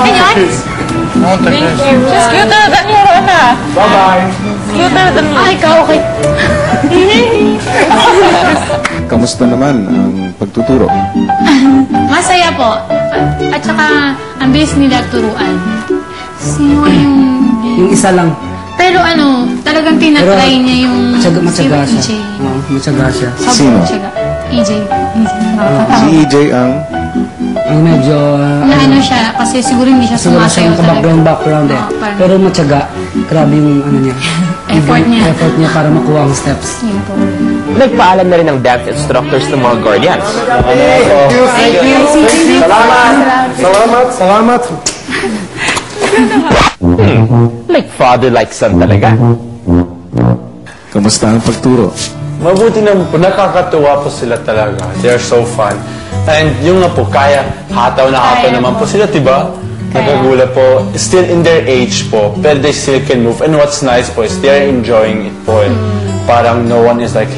Ayan. Thank you. She's cuter than your Ana. Bye-bye. Cuter than me. Ay, ikaw, okay. Kamusta naman ang pagtuturo? Masaya po. At saka, ang bilis nila turuan. Sino yung... Yung isa lang. Pero ano, talagang tinatry niya yung... Matyaga si siya. EJ. Oo, matyaga siya. Sino? Matyaga. EJ. Si EJ ang... Ang medyo... Na ano siya, kasi siguro hindi siya siguro sumasayaw siyang background eh. parang- Pero matyaga. Grabe yung ano niya. Effort niya. Effort niya para makuha ang steps. Yun po. Nagpaalam na rin ang dance instructors ng mga guardians. Salamat. Like father, like son talaga. Kamusta ang pagturo? Mabuti na po, nakakatuwa po sila talaga. They're so fun. And yung nga po, kaya hataw na hataw naman po sila, diba? Nagagula po, still in their age po, pero they still can move. And what's nice po is they're enjoying it po. And parang no one is like,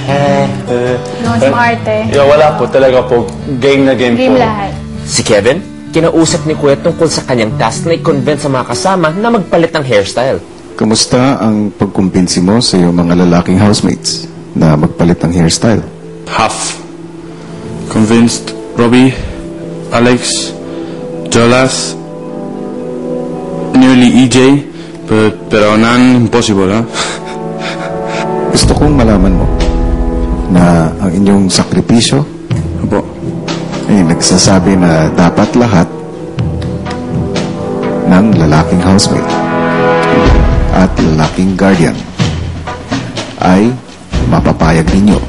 No, smarte. Yeah, wala po, talaga po, game na game Game po. lahat. Si Kevin, kinausap ni Kuya tungkol sa kanyang task na i-convince sa mga kasama na magpalit ng hairstyle. Kamusta ang pagkumbinsi mo sa iyong mga lalaking housemates na magpalit ng hairstyle? Half convinced Robbie, Alex, Jolas, nearly EJ, pero nan impossible, ha? Gusto kong malaman mo na ang inyong sakripisyo Opo. ay nagsasabi na dapat lahat ng lalaking housemate at lalaking guardian ay mapapayag ninyo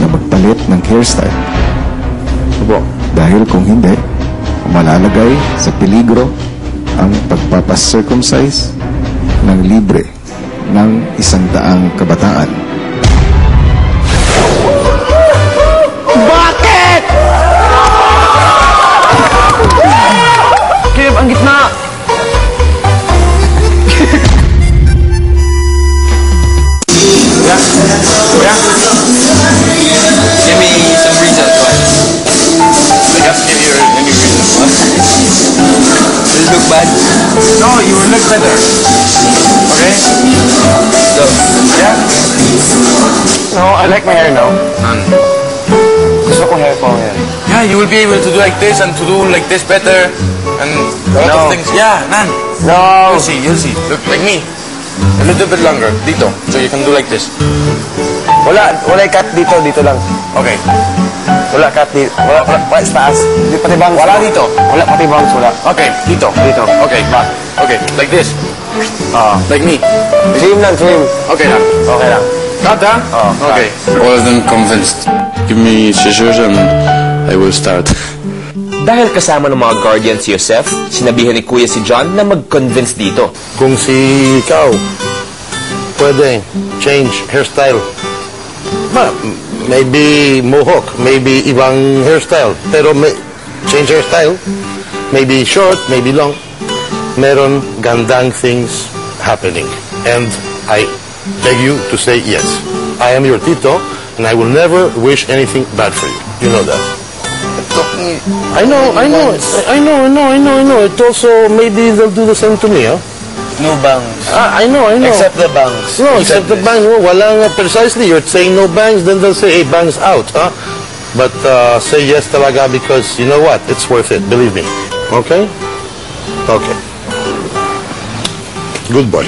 na magpalit ng hairstyle. Opo. Dahil kung hindi, malalagay sa peligro ang pagpapacircumcise ng libre ng 100 kabataan. Bakit? Kev, ang gitna! Give me some reason why. I just give you any reason. Does it look bad? No, you will look better. Okay? So, yeah? No, I like my hair now. None. Gusto ko hair ko ngayon. Yeah, you will be able to do like this and to do like this better and a lot of things. Yeah, none. No! You'll see. Look like me. A little bit longer. Dito. So you can do like this. Wala cut dito lang. Okay. Wala cut dito. Wala sa taas. Di pati bangs. Wala dito. Wala pati bangs, wala. Okay, dito. Dito. Okay, back. Okay, like this. Like me. Trim lang, trim. Okay lang. Okay lang. Cut, huh? Okay. All of them convinced. Give me scissors and I will start. Dahil kasama ng mga guardians si Joseph, sinabihan ni Kuya si John na mag-convince dito. Kung si ikaw pwede change hairstyle, maybe mohawk, maybe ibang hairstyle, pero change hairstyle, maybe short, maybe long, meron gandang things happening. And I beg you to say yes. I am your tito, and I will never wish anything bad for you. You know that. I know. It also, maybe they'll do the same to me, huh? No bangs. I know. Except the bangs. No, except the bangs. No, walang precisely. You're saying no bangs, then they'll say, hey, bangs out, huh? But say yes talaga because you know what? It's worth it. Believe me. Okay? Okay. Good boy.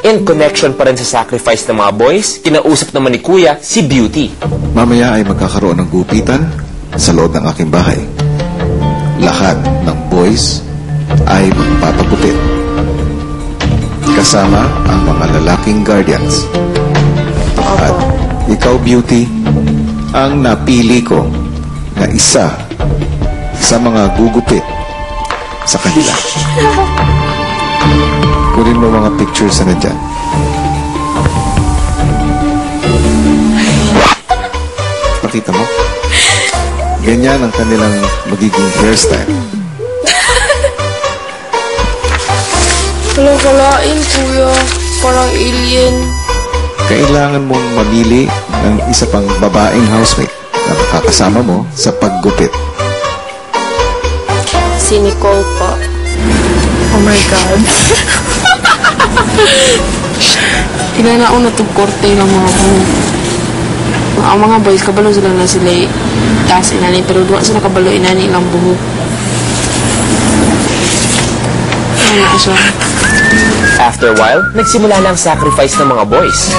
In connection pa rin sa sacrifice ng mga boys, kinausap naman ni Kuya si Beauty. Mamaya ay magkakaroon ng gupitan sa loob ng aking bahay. Lahat ng boys ay magpapagupit. Kasama ang mga lalaking guardians. At ikaw, Beauty, ang napili ko na isa sa mga gugupit sa kanila. Kunin mo mga pictures na dyan. Pakita mo. Ganyan ang kanilang magiging hairstyle. Kalain, kuya. Parang alien. Kailangan mong mamili ng isa pang babaeng housemate na makakasama mo sa paggupit. si Nicole po. Oh my God. Inanaon na itong korte ng mga buhok. Ang mga boys, kabalo sila na sila taas inani, pero duwa sila kabalo inani lang buhok. Ano na siya? After a while, nagsimula na ang sacrifice ng mga boys.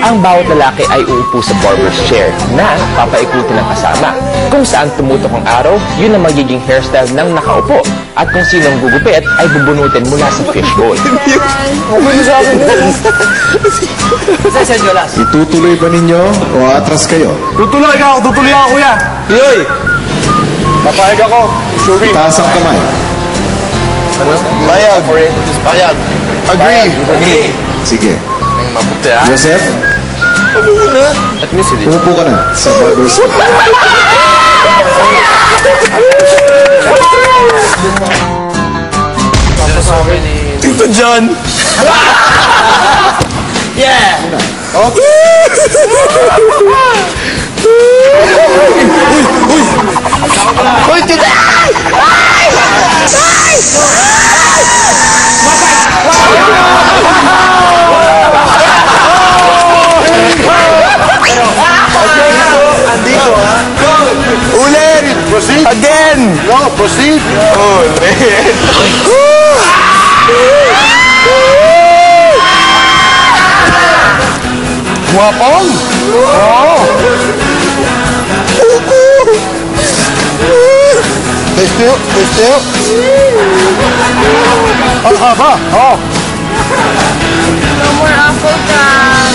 Ang bawat lalaki ay uupo sa barber's chair na papaikutin ng kasama. Kung saan tumutok ang araw, yun ang magiging hairstyle ng nakaupo. At kung sinong gugupit ay bubunutin mula sa fishbowl. Itutuloy ba ninyo o atras kayo? Tutuloy ako, kuya. Yoy! Papayag ako. Sure. Taas ang kamay. Payag. Payag. Agree. Sige. Mabuti ah. Joseph, umupo ka na sa barber's chair. Tito John! Yeah! Okay! Uy, tita! Andito, ha? Ulit! Proceed! Again! No, proceed! Ulit! Guwapong! Oo! Stay still, stay still. Ang haba, oh. No more apple can.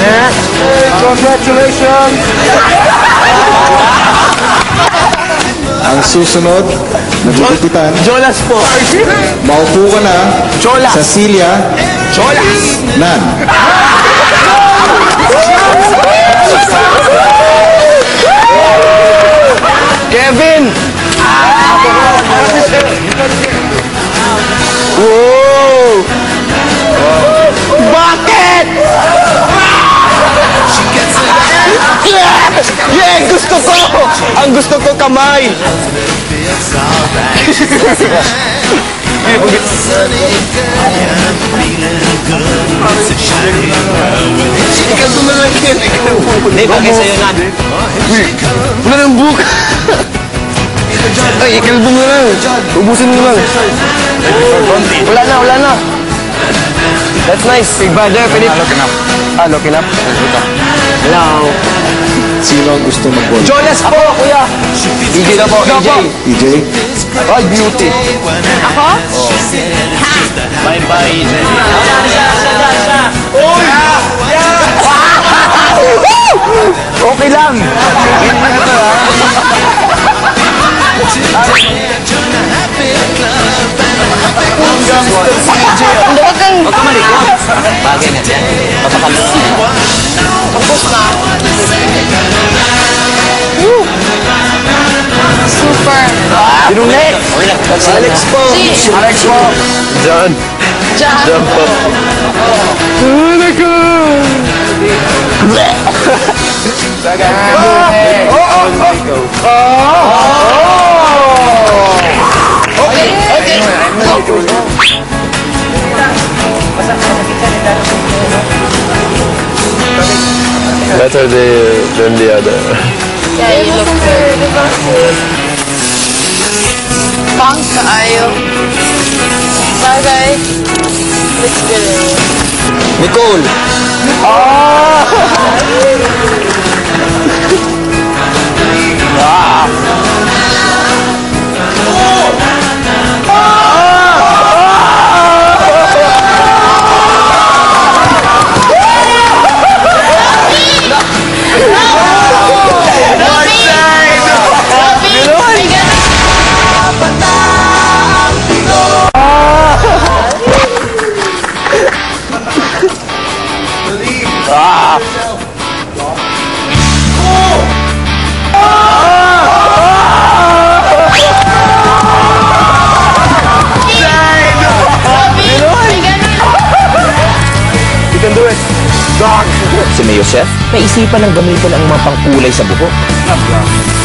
Next. Congratulations. Ang susunod na gugupitan, Jolas po! maupo ka na Jolas! sa silya Jolas! nan. Kevin! Wow! Bakit? Yeah! Gusto ko! Ang gusto ko kamay! Ikaw mo lang yan. Hindi, bagay sa'yo na. Wala ng book. Ay, ikalbo mo lang. Ubusin mo lang. Wala na. That's nice. Big brother, pwede. Looking up. Looking up. Hello. Sino ang gusto mag-ball? Jonas po, kuya. EJ na po, EJ. EJ? Ay, beauty. Ako? Bye-bye, EJ. Okay lang. Huwag ka malikot. Bagay na dyan. Papakalis. Tapos na. Super. Sinong next? Alex po. Alex po. John. John po. Better than the other. Yeah, you look good. Pang kaayo. Bagay. Looks good. Nicole. You can do it. Dog. si May Joseph, naisipan ng gamitin ang mga pangkulay sa buhok.